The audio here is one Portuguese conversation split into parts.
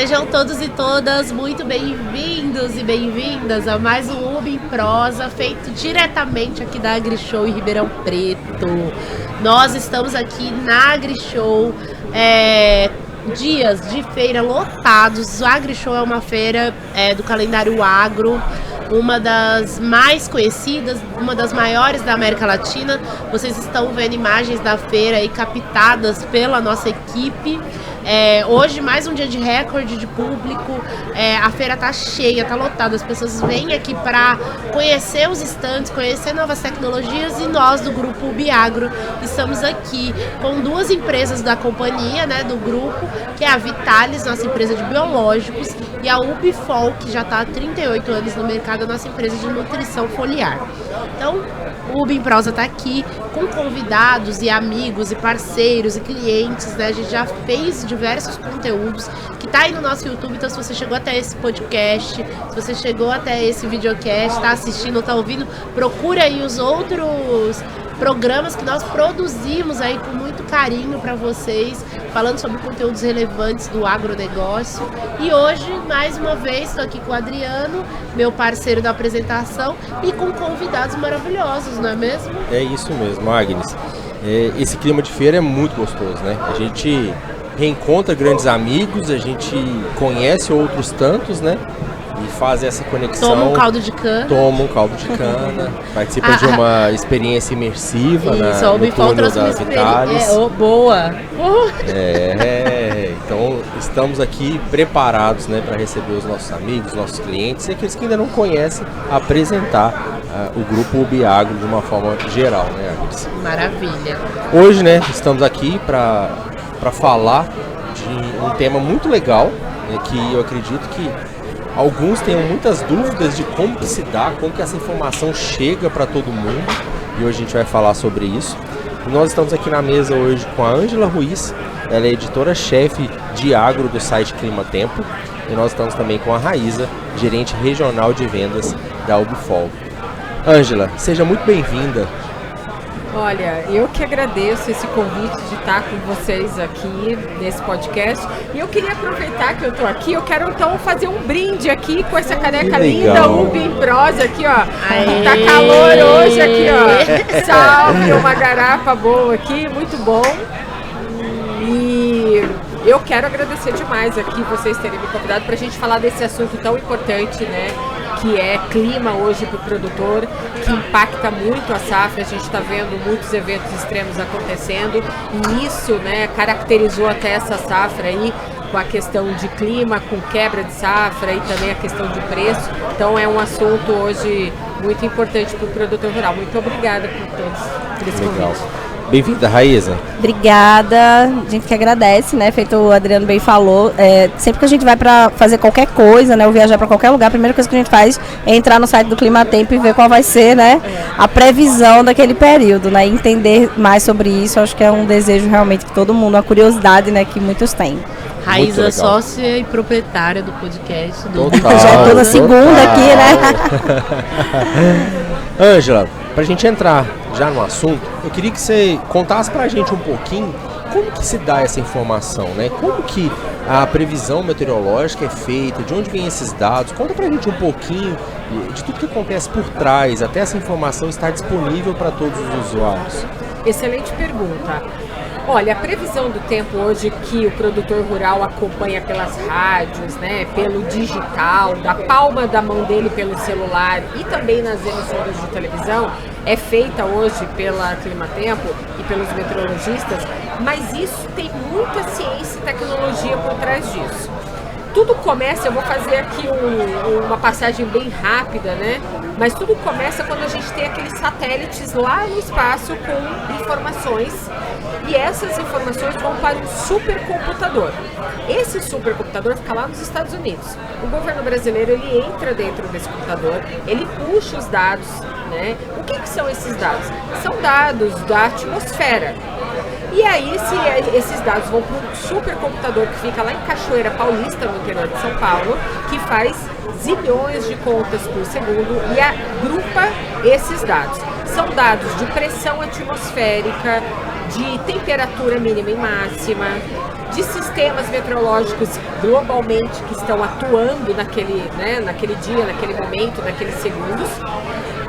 Sejam todos e todas muito bem-vindos e bem-vindas a mais um UB em Prosa, feito diretamente aqui da AgriShow em Ribeirão Preto. Nós estamos aqui na AgriShow, dias de feira lotados. A AgriShow é uma feira do calendário agro, uma das mais conhecidas, uma das maiores da América Latina. Vocês estão vendo imagens da feira aí captadas pela nossa equipe. Hoje, mais um dia de recorde de público, a feira tá cheia, tá lotada, as pessoas vêm aqui para conhecer os estandes, conhecer novas tecnologias, e nós do Grupo UB Agro estamos aqui com duas empresas da companhia, né, do grupo, que é a Vitalis, nossa empresa de biológicos, e a UBFOL, que já está há 38 anos no mercado, a nossa empresa de nutrição foliar. Então, o UB em Prosa está aqui com convidados e amigos e parceiros e clientes, né? A gente já fez diversos conteúdos que tá aí no nosso YouTube. Então, se você chegou até esse podcast, se você chegou até esse videocast, tá assistindo ou tá ouvindo, procura aí os outros programas que nós produzimos aí com muito carinho para vocês, falando sobre conteúdos relevantes do agronegócio. E hoje, mais uma vez, estou aqui com o Adriano, meu parceiro da apresentação, e com convidados maravilhosos, não é mesmo? É isso mesmo, Agnes. Esse clima de feira é muito gostoso, né? A gente reencontra grandes amigos, a gente conhece outros tantos, né? E faz essa conexão. Toma um caldo de cana. Participa de uma experiência imersiva no túnel da Vitalis. Boa! Então estamos aqui preparados, né, para receber os nossos amigos, nossos clientes e aqueles que ainda não conhecem, apresentar o Grupo UB Agro de uma forma geral, né, Agnes? Maravilha! Hoje, né, estamos aqui para falar de um tema muito legal, né, que eu acredito que alguns tenham muitas dúvidas de como que se dá, como que essa informação chega para todo mundo, e hoje a gente vai falar sobre isso. E nós estamos aqui na mesa hoje com a Ângela Ruiz, ela é editora-chefe de agro do site Clima Tempo, e nós estamos também com a Raíza, gerente regional de vendas da UBFOL. Ângela, seja muito bem-vinda. Olha, eu que agradeço esse convite de estar com vocês aqui nesse podcast. E eu queria aproveitar que eu estou aqui, eu quero então fazer um brinde aqui com essa caneca linda, UB em Prosa aqui, ó. Aê! Tá calor hoje aqui, ó. Salve, uma garrafa boa aqui, muito bom. E eu quero agradecer demais aqui vocês terem me convidado para a gente falar desse assunto tão importante, né? Que é clima hoje para o produtor, que impacta muito a safra. A gente está vendo muitos eventos extremos acontecendo, e isso, né, caracterizou até essa safra aí, com a questão de clima, com quebra de safra e também a questão de preço. Então é um assunto hoje muito importante para o produtor rural. Muito obrigada por todos por esse convite. Bem-vinda, Raíza. Obrigada, a gente que agradece, né? Feito o Adriano bem falou, sempre que a gente vai para fazer qualquer coisa, né, ou viajar para qualquer lugar, a primeira coisa que a gente faz é entrar no site do Clima Tempo e ver qual vai ser, né, a previsão daquele período, né, e entender mais sobre isso. Acho que é um desejo realmente que todo mundo, uma curiosidade, né, que muitos têm. Raíza, sócia e proprietária do podcast. Já é toda segunda aqui, né? Ângela, pra gente entrar já no assunto, eu queria que você contasse pra gente um pouquinho como que se dá essa informação, né? Como que a previsão meteorológica é feita, de onde vêm esses dados? Conta pra gente um pouquinho de tudo que acontece por trás, até essa informação estar disponível para todos os usuários. Excelente pergunta. Olha, a previsão do tempo hoje que o produtor rural acompanha pelas rádios, né, pelo digital, da palma da mão dele pelo celular e também nas emissoras de televisão, é feita hoje pela Clima Tempo e pelos meteorologistas, mas isso tem muita ciência e tecnologia por trás disso. Tudo começa, eu vou fazer aqui uma passagem bem rápida, né? Mas tudo começa quando a gente tem aqueles satélites lá no espaço com informações, e essas informações vão para um supercomputador. Esse supercomputador fica lá nos Estados Unidos. O governo brasileiro, ele entra dentro desse computador, ele puxa os dados, né? O que são esses dados? São dados da atmosfera. E aí, esses dados vão para um supercomputador que fica lá em Cachoeira Paulista, no interior de São Paulo, que faz zilhões de contas por segundo e agrupa esses dados. São dados de pressão atmosférica, de temperatura mínima e máxima, de sistemas meteorológicos globalmente que estão atuando naquele dia, naquele momento, naqueles segundos.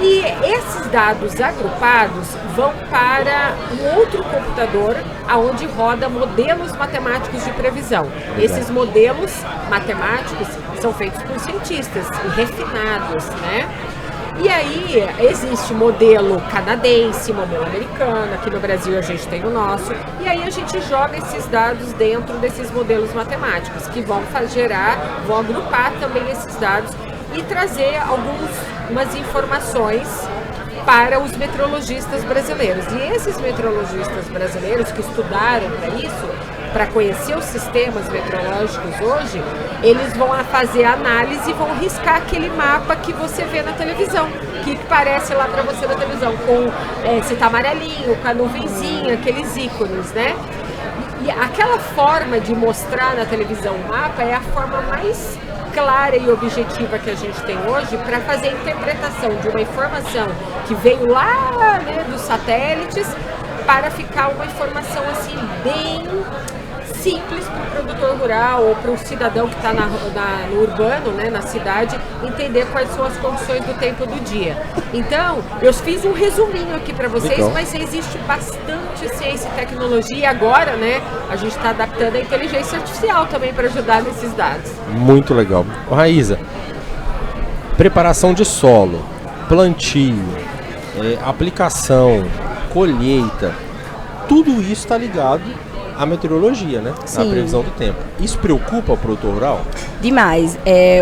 E esses dados agrupados vão para um outro computador onde roda modelos matemáticos de previsão. Esses modelos matemáticos são feitos por cientistas e refinados, né? E aí existe modelo canadense, modelo americano, aqui no Brasil a gente tem o nosso, e aí a gente joga esses dados dentro desses modelos matemáticos, que vão agrupar também esses dados e trazer algumas informações para os meteorologistas brasileiros. E esses meteorologistas brasileiros que estudaram para isso, para conhecer os sistemas meteorológicos hoje, eles vão fazer a análise e vão riscar aquele mapa que você vê na televisão, que parece lá para você na televisão, com se tá amarelinho, com a nuvenzinha, aqueles ícones, né? E aquela forma de mostrar na televisão o mapa é a forma mais clara e objetiva que a gente tem hoje para fazer a interpretação de uma informação que veio lá, né, dos satélites, para ficar uma informação assim bem simples para o produtor rural ou para o cidadão que está no urbano, né, na cidade, entender quais são as condições do tempo do dia. Então, eu fiz um resuminho aqui para vocês, mas existe bastante ciência e tecnologia e agora, né, a gente está adaptando a inteligência artificial também para ajudar nesses dados. Muito legal. Ô, Raíza, preparação de solo, plantio, aplicação, colheita, tudo isso está ligado à meteorologia, né? Sim. A previsão do tempo. Isso preocupa o produtor rural? Demais.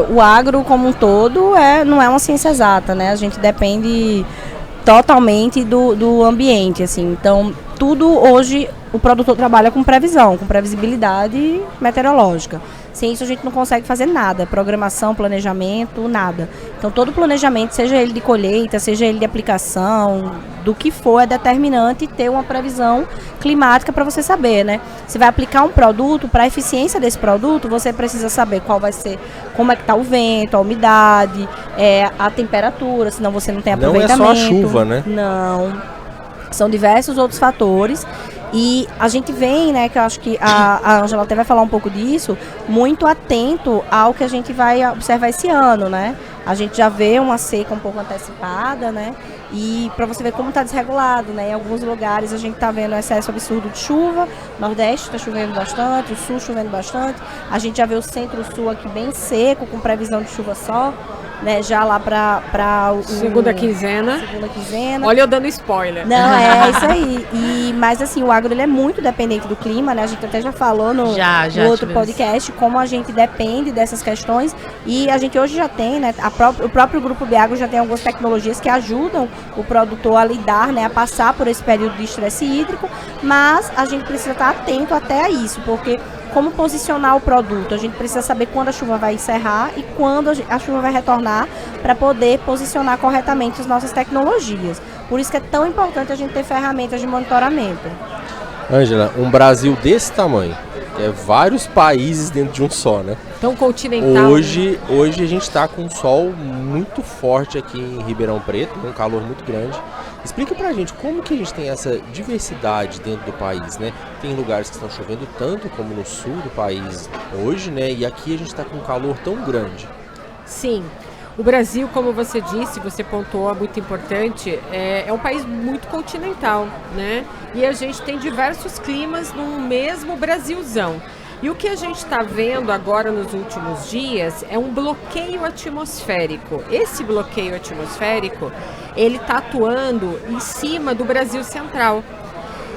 O agro como um todo não é uma ciência exata, né? A gente depende totalmente do ambiente, assim. Então, tudo hoje o produtor trabalha com previsão, com previsibilidade meteorológica. Sem isso a gente não consegue fazer nada, programação, planejamento, nada. Então todo planejamento, seja ele de colheita, seja ele de aplicação, do que for, é determinante ter uma previsão climática para você saber, né? Você vai aplicar um produto, para a eficiência desse produto, você precisa saber qual vai ser, como é que está o vento, a umidade, a temperatura, senão você não tem aproveitamento. Não é só a chuva, né? Não, são diversos outros fatores. E a gente vem, né, que eu acho que a Ângela até vai falar um pouco disso, muito atento ao que a gente vai observar esse ano, né? A gente já vê uma seca um pouco antecipada, né? E para você ver como está desregulado, né? Em alguns lugares a gente está vendo um excesso absurdo de chuva, Nordeste está chovendo bastante, o Sul chovendo bastante, a gente já vê o Centro-Sul aqui bem seco, com previsão de chuva só, né? Já lá para segunda quinzena. Olha eu dando spoiler. Não, é isso aí. Mas assim, o agro ele é muito dependente do clima, né? A gente até já falou no outro podcast como a gente depende dessas questões e a gente hoje já tem, né? O próprio Grupo Biagro já tem algumas tecnologias que ajudam o produtor a lidar, né? A passar por esse período de estresse hídrico, mas a gente precisa estar atento até a isso, porque como posicionar o produto? A gente precisa saber quando a chuva vai encerrar e quando a chuva vai retornar para poder posicionar corretamente as nossas tecnologias. Por isso que é tão importante a gente ter ferramentas de monitoramento. Ângela, um Brasil desse tamanho, vários países dentro de um só, né? Tão continental. Hoje a gente está com um sol muito forte aqui em Ribeirão Preto, um calor muito grande. Explica pra gente como que a gente tem essa diversidade dentro do país, né? Tem lugares que estão chovendo tanto como no sul do país hoje, né? E aqui a gente está com um calor tão grande. Sim. O Brasil, como você disse, você pontuou, é muito importante, é um país muito continental, né? E a gente tem diversos climas no mesmo Brasilzão. E o que a gente está vendo agora nos últimos dias é um bloqueio atmosférico. Esse bloqueio atmosférico, ele está atuando em cima do Brasil Central.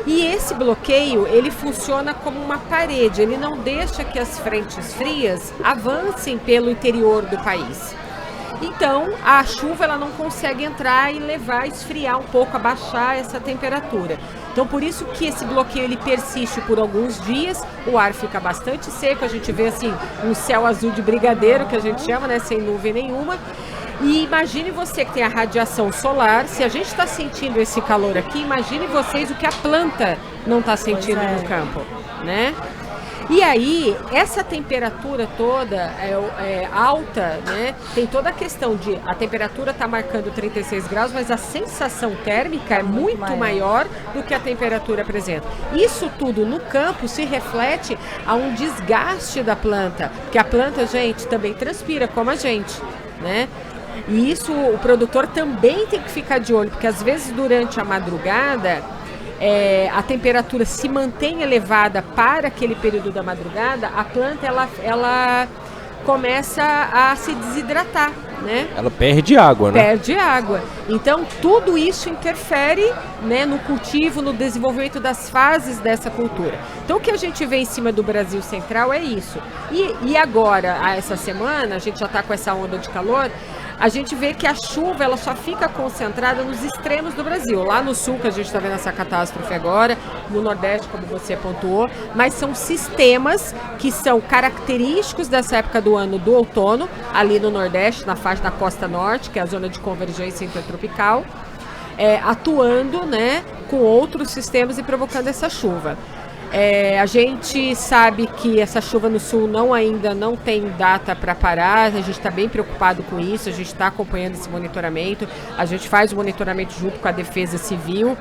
E esse bloqueio, ele funciona como uma parede, ele não deixa que as frentes frias avancem pelo interior do país. Então, a chuva ela não consegue entrar e levar a esfriar um pouco, abaixar essa temperatura. Então, por isso que esse bloqueio ele persiste por alguns dias, o ar fica bastante seco, a gente vê assim um céu azul de brigadeiro, que a gente chama, né, sem nuvem nenhuma. E imagine você que tem a radiação solar, se a gente está sentindo esse calor aqui, imagine vocês o que a planta não está sentindo no campo, né? E aí, essa temperatura toda é alta, né? Tem toda a questão de a temperatura está marcando 36 graus, mas a sensação térmica é muito maior do que a temperatura apresenta. Isso tudo no campo se reflete a um desgaste da planta, porque a planta, gente, também transpira como a gente, né? E isso o produtor também tem que ficar de olho, porque às vezes durante a madrugada a temperatura se mantém elevada para aquele período da madrugada, a planta ela começa a se desidratar, né? Ela perde água, né? Perde água. Então, tudo isso interfere, né, no cultivo, no desenvolvimento das fases dessa cultura. Então, o que a gente vê em cima do Brasil Central é isso. E agora, essa semana, a gente já está com essa onda de calor, a gente vê que a chuva ela só fica concentrada nos extremos do Brasil. Lá no sul, que a gente está vendo essa catástrofe agora, no Nordeste, como você pontuou, mas são sistemas que são característicos dessa época do ano, do outono, ali no Nordeste, na faixa da costa norte, que é a zona de convergência intertropical, atuando, né, com outros sistemas e provocando essa chuva. A gente sabe que essa chuva no sul ainda não tem data para parar, a gente está bem preocupado com isso, a gente está acompanhando esse monitoramento, a gente faz o monitoramento junto com a Defesa Civil,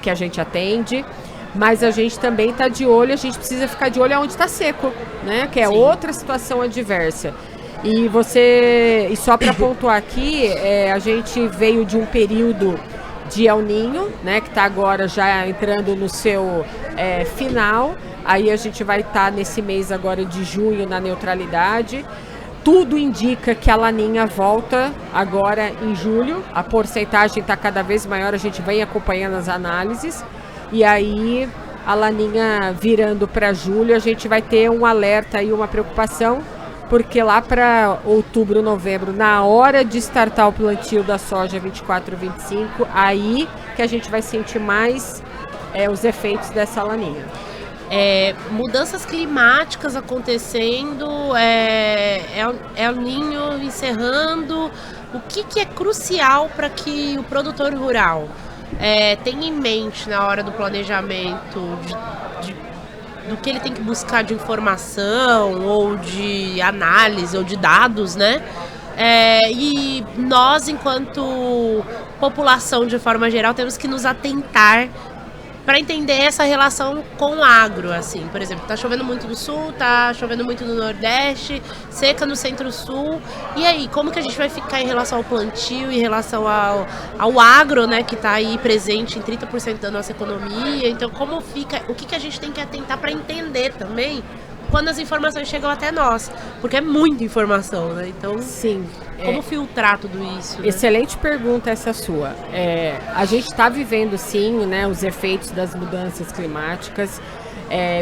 que a gente atende, mas a gente também está de olho, a gente precisa ficar de olho onde está seco, né? Que é Sim. outra situação adversa. E só para pontuar aqui, a gente veio de um período de El Niño, né, que está agora já entrando no seu final. Aí a gente vai estar nesse mês agora de junho na neutralidade. Tudo indica que a Laninha volta agora em julho. A porcentagem está cada vez maior, a gente vem acompanhando as análises. E aí a Laninha virando para julho, a gente vai ter um alerta e uma preocupação, porque lá para outubro, novembro, na hora de startar o plantio da soja 24-25, aí que a gente vai sentir mais os efeitos dessa Laninha. Mudanças climáticas acontecendo, El Niño encerrando. O que é crucial para que o produtor rural tenha em mente na hora do planejamento do que ele tem que buscar de informação ou de análise ou de dados, né? E nós, enquanto população de forma geral, temos que nos atentar para entender essa relação com o agro, assim. Por exemplo, tá chovendo muito no sul, tá chovendo muito no nordeste, seca no centro-sul. E aí, como que a gente vai ficar em relação ao plantio, em relação ao agro, né, que tá aí presente em 30% da nossa economia? Então, como fica, o que a gente tem que atentar para entender também quando as informações chegam até nós? Porque é muita informação, né? Então, sim. Como filtrar tudo isso? Né? Excelente pergunta essa sua. A gente está vivendo, sim, né, os efeitos das mudanças climáticas.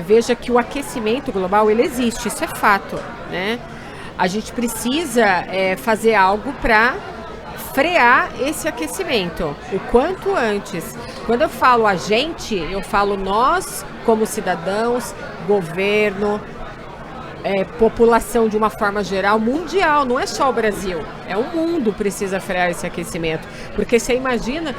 Veja que o aquecimento global, ele existe, isso é fato, né? A gente precisa fazer algo para frear esse aquecimento o quanto antes. Quando eu falo a gente, eu falo nós como cidadãos, governo, população de uma forma geral, mundial, não é só o Brasil, o mundo precisa frear esse aquecimento, porque você imagina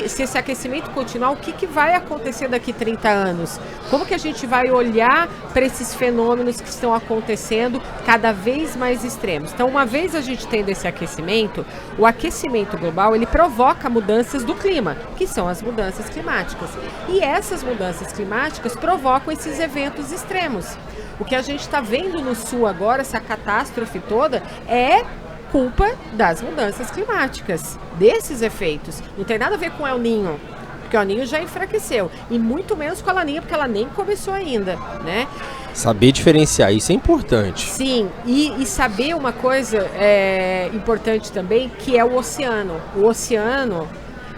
se esse aquecimento continuar, o que vai acontecer daqui 30 anos? Como que a gente vai olhar para esses fenômenos que estão acontecendo cada vez mais extremos? Então, uma vez a gente tendo esse aquecimento, o aquecimento global, ele provoca mudanças do clima, que são as mudanças climáticas, e essas mudanças climáticas provocam esses eventos extremos. O que a gente está vendo no sul agora, essa catástrofe toda, é culpa das mudanças climáticas, desses efeitos. Não tem nada a ver com El Niño, porque o El Niño já enfraqueceu, e muito menos com a Laninha, porque ela nem começou ainda, né? Saber diferenciar, isso é importante. Sim, e saber uma coisa importante também, que é o oceano. O oceano,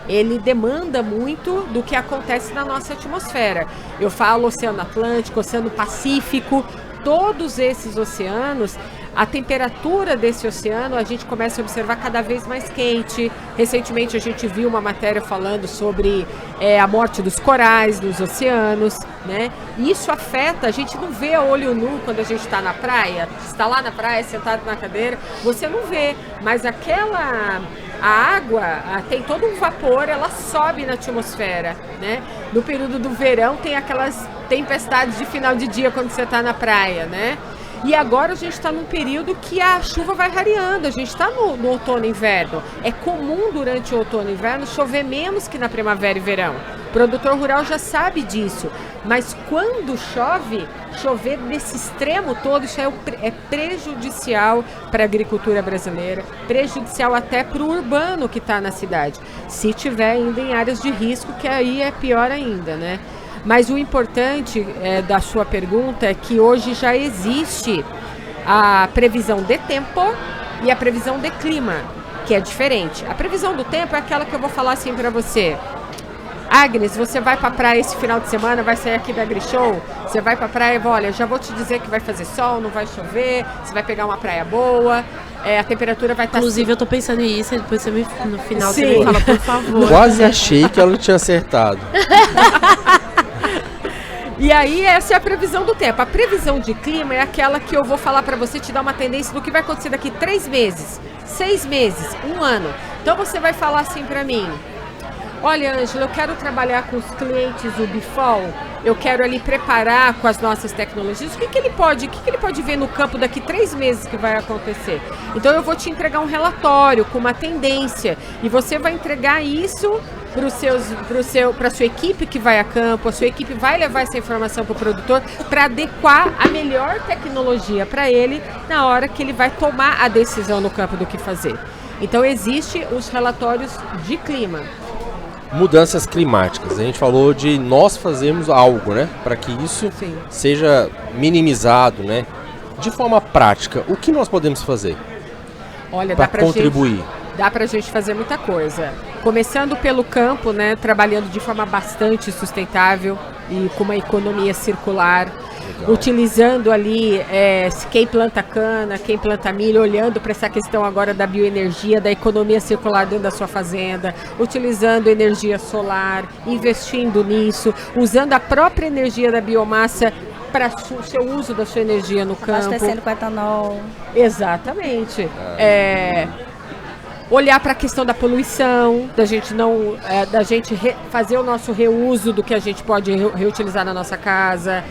ele demanda muito do que acontece na nossa atmosfera. Eu falo Oceano Atlântico, Oceano Pacífico, todos esses oceanos, a temperatura desse oceano a gente começa a observar cada vez mais quente. Recentemente a gente viu uma matéria falando sobre a morte dos corais nos oceanos, né? Isso afeta, a gente não vê a olho nu quando a gente está na praia, está lá na praia sentado na cadeira, você não vê, mas aquela A água tem todo um vapor, ela sobe na atmosfera, né? No período do verão tem aquelas tempestades de final de dia quando você está na praia, né? E agora a gente está num período que a chuva vai rareando, a gente está no outono e inverno. É comum durante o outono e inverno chover menos que na primavera e verão. O produtor rural já sabe disso, mas quando chove, chover desse extremo todo, isso é prejudicial para a agricultura brasileira, prejudicial até para o urbano que está na cidade. Se tiver ainda em áreas de risco, que aí é pior ainda, né? Mas o importante da sua pergunta é que hoje já existe a previsão de tempo e a previsão de clima, que é diferente. A previsão do tempo é aquela que eu vou falar assim para você. Agnes, você vai para a praia esse final de semana, vai sair aqui da AgriShow, você vai para a praia, olha, já vou te dizer que vai fazer sol, não vai chover, você vai pegar uma praia boa, a temperatura vai estar... Inclusive, eu tô pensando nisso, e depois no final você me fala, por favor. Quase achei que ela tinha acertado. E aí, essa é a previsão do tempo. A previsão de clima é aquela que eu vou falar para você, te dar uma tendência do que vai acontecer daqui 3 meses, 6 meses, 1 ano. Então, você vai falar assim para mim, olha, Ângela, eu quero trabalhar com os clientes do Bifol, eu quero ali preparar com as nossas tecnologias. O que ele pode ver no campo daqui 3 meses que vai acontecer? Então, eu vou te entregar um relatório com uma tendência e você vai entregar isso para a sua equipe que vai a campo. A sua equipe vai levar essa informação para o produtor para adequar a melhor tecnologia para ele na hora que ele vai tomar a decisão no campo do que fazer. Então, existem os relatórios de clima. Mudanças climáticas. A gente falou de nós fazermos algo, né? Para que isso seja minimizado, né? De forma prática, o que nós podemos fazer? Olha, para contribuir? Dá para a gente fazer muita coisa. Começando pelo campo, né? Trabalhando de forma bastante sustentável e com uma economia circular. Legal. Utilizando ali quem planta cana, quem planta milho, olhando para essa questão agora da bioenergia, da economia circular dentro da sua fazenda, utilizando energia solar, investindo nisso, usando a própria energia da biomassa para o seu uso da sua energia no campo. Abastecendo com etanol. Exatamente. Olhar para a questão da poluição, da gente fazer o nosso reuso do que a gente pode reutilizar na nossa casa,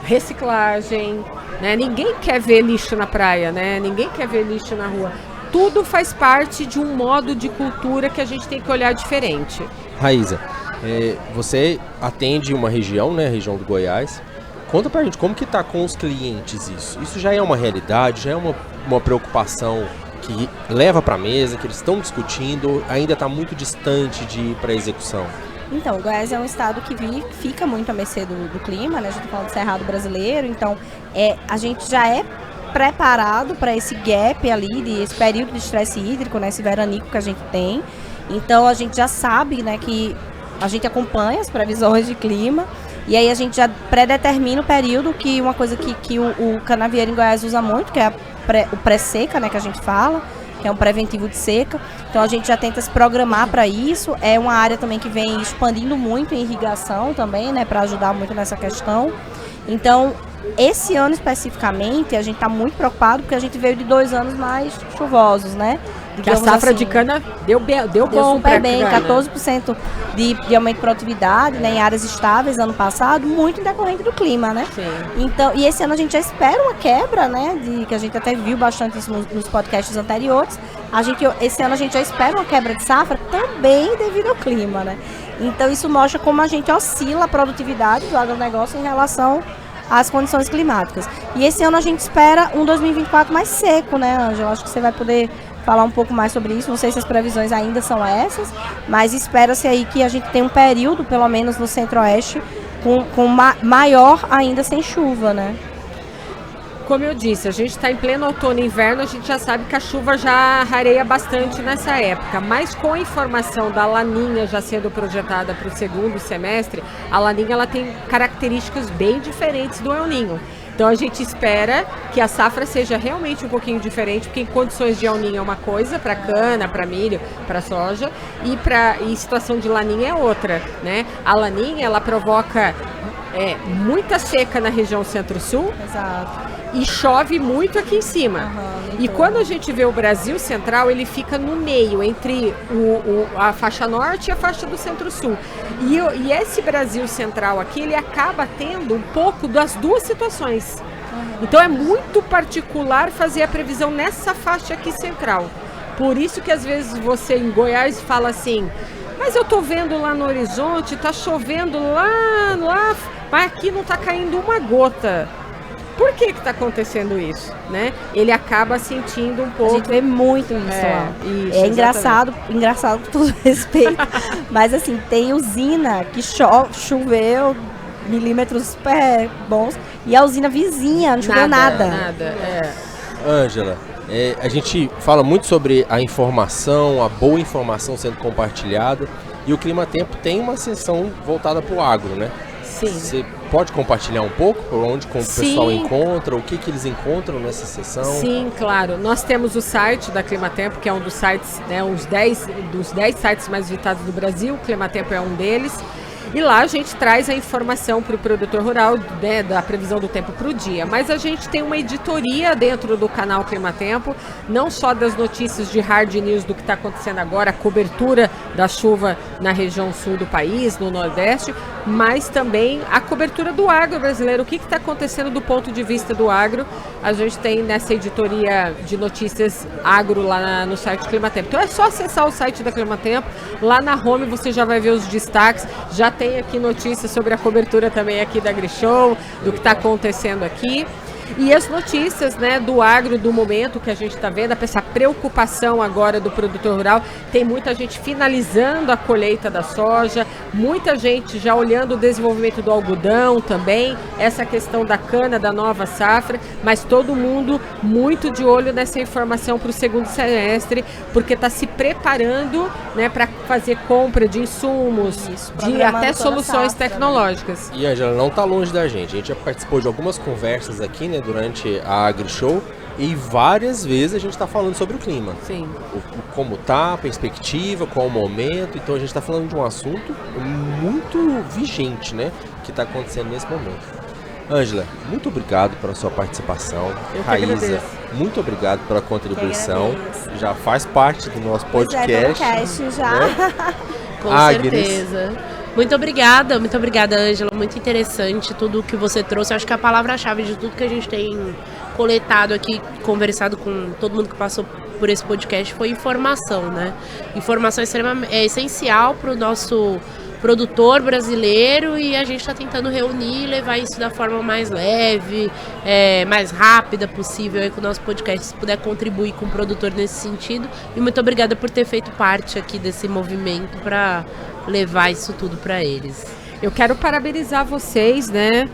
reciclagem, né? Ninguém quer ver lixo na praia, né? Ninguém quer ver lixo na rua. Tudo faz parte de um modo de cultura que a gente tem que olhar diferente. Raíza, você atende uma região, né? Região do Goiás. Conta pra gente como que tá com os clientes isso. Isso já é uma realidade, já é uma preocupação que leva para a mesa, que eles estão discutindo, ainda está muito distante de ir para a execução? Então, o Goiás é um estado que fica muito à mercê do clima, né? A gente está falando do Cerrado brasileiro, então a gente já é preparado para esse gap ali, esse período de estresse hídrico, né? Esse veranico que a gente tem. Então, a gente já sabe, né, que a gente acompanha as previsões de clima e aí a gente já predetermina o período, que uma coisa que o canavieiro em Goiás usa muito, que é o pré-seca, né, que a gente fala, que é um preventivo de seca. Então a gente já tenta se programar para isso. É uma área também que vem expandindo muito em irrigação também, né, para ajudar muito nessa questão. Então, esse ano especificamente, a gente está muito preocupado porque a gente veio de 2 anos mais chuvosos, né? Que a safra de cana deu bom super bem, cana. 14% de aumento de produtividade, né, em áreas estáveis ano passado, muito em decorrente do clima, né? Sim. Então, e esse ano a gente já espera uma quebra, né, que a gente até viu bastante isso nos podcasts anteriores. Esse ano a gente já espera uma quebra de safra também devido ao clima, né? Então isso mostra como a gente oscila a produtividade do agronegócio em relação às condições climáticas. E esse ano a gente espera um 2024 mais seco, né, Ângela? Acho que você vai poder falar um pouco mais sobre isso. Não sei se as previsões ainda são essas, mas espera-se aí que a gente tenha um período, pelo menos no centro-oeste, com maior ainda sem chuva, né? Como eu disse, a gente está em pleno outono e inverno, a gente já sabe que a chuva já rareia bastante nessa época, mas com a informação da Laninha já sendo projetada para o segundo semestre, a Laninha ela tem características bem diferentes do El Niño. Então a gente espera que a safra seja realmente um pouquinho diferente, porque em condições de El Niño é uma coisa, para cana, para milho, para soja, e situação de Laninha é outra, né? A Laninha ela provoca muita seca na região centro-sul. Exato. e chove muito aqui em cima. E quando a gente vê o Brasil Central, ele fica no meio, entre a faixa norte e a faixa do centro-sul. E esse Brasil Central aqui, ele acaba tendo um pouco das duas situações. Então é muito particular fazer a previsão nessa faixa aqui central. Por isso que às vezes você em Goiás fala assim, mas eu tô vendo lá no horizonte, tá chovendo lá, mas aqui não tá caindo uma gota. Por que está acontecendo isso, né? Ele acaba sentindo um pouco... A gente vê muito isso lá. Isso, é engraçado com todo respeito. Mas assim, tem usina que choveu milímetros super bons e a usina vizinha não choveu nada. Ângela, a gente fala muito sobre a informação, a boa informação sendo compartilhada, e o Clima Tempo tem uma seção voltada para o agro, né? Sim. Você pode compartilhar um pouco por onde o pessoal encontra, o que eles encontram nessa sessão? Sim, claro. Nós temos o site da Clima Tempo, que é um dos sites, né, dos 10 sites mais visitados do Brasil. O Clima Tempo é um deles. E lá a gente traz a informação para o produtor rural, né, da previsão do tempo para o dia. Mas a gente tem uma editoria dentro do canal Clima Tempo, não só das notícias de hard news do que está acontecendo agora, a cobertura da chuva na região sul do país, no Nordeste, mas também a cobertura do agro brasileiro. O que está acontecendo do ponto de vista do agro? A gente tem nessa editoria de notícias agro lá no site Clima Tempo. Então é só acessar o site da Clima Tempo. Lá na home você já vai ver os destaques. Já tem aqui notícias sobre a cobertura também aqui da AgriShow, do que está acontecendo aqui. E as notícias, né, do agro do momento que a gente está vendo, essa preocupação agora do produtor rural. Tem muita gente finalizando a colheita da soja, muita gente já olhando o desenvolvimento do algodão também, essa questão da cana, da nova safra, mas todo mundo muito de olho nessa informação para o segundo semestre, porque está se preparando, né, para fazer compra de insumos, de até soluções tecnológicas. E a Ângela não está longe da gente. A gente já participou de algumas conversas aqui, né, durante a AgriShow, e várias vezes a gente está falando sobre o clima. Sim. Como tá, a perspectiva, qual o momento. Então a gente está falando de um assunto muito vigente, né, que está acontecendo nesse momento. Ângela, muito obrigado pela sua participação. Raíza, muito obrigado pela contribuição. Já faz parte do nosso podcast. Já. Né? Com certeza. Muito obrigada, Ângela. Muito interessante tudo o que você trouxe. Eu acho que a palavra-chave de tudo que a gente tem coletado aqui, conversado com todo mundo que passou por esse podcast, foi informação, né? Informação é essencial para o nosso produtor brasileiro, e a gente está tentando reunir e levar isso da forma mais leve, mais rápida possível aí com o nosso podcast, se puder contribuir com o produtor nesse sentido. E muito obrigada por ter feito parte aqui desse movimento para levar isso tudo para eles. Eu quero parabenizar vocês, né,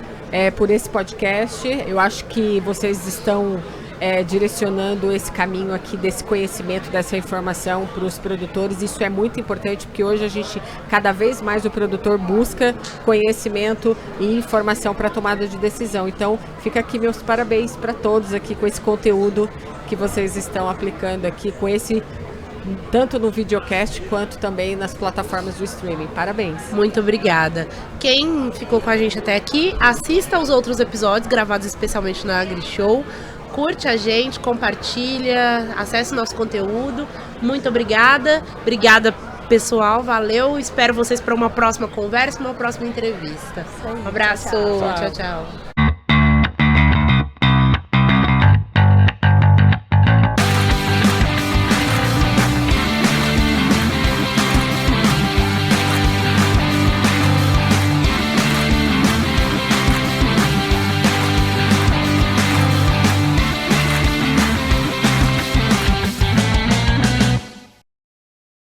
por esse podcast. Eu acho que vocês estão direcionando esse caminho aqui desse conhecimento, dessa informação para os produtores. Isso é muito importante, porque hoje a gente, cada vez mais o produtor busca conhecimento e informação para tomada de decisão. Então fica aqui meus parabéns para todos aqui com esse conteúdo que vocês estão aplicando aqui, com esse, tanto no videocast quanto também nas plataformas do streaming. Parabéns. Muito obrigada. Quem ficou com a gente até aqui, assista aos outros episódios gravados especialmente na AgriShow. Curte a gente, compartilha, acesse o nosso conteúdo. Muito obrigada. Obrigada, pessoal. Valeu. Espero vocês para uma próxima conversa, uma próxima entrevista. Um abraço. Tchau, tchau.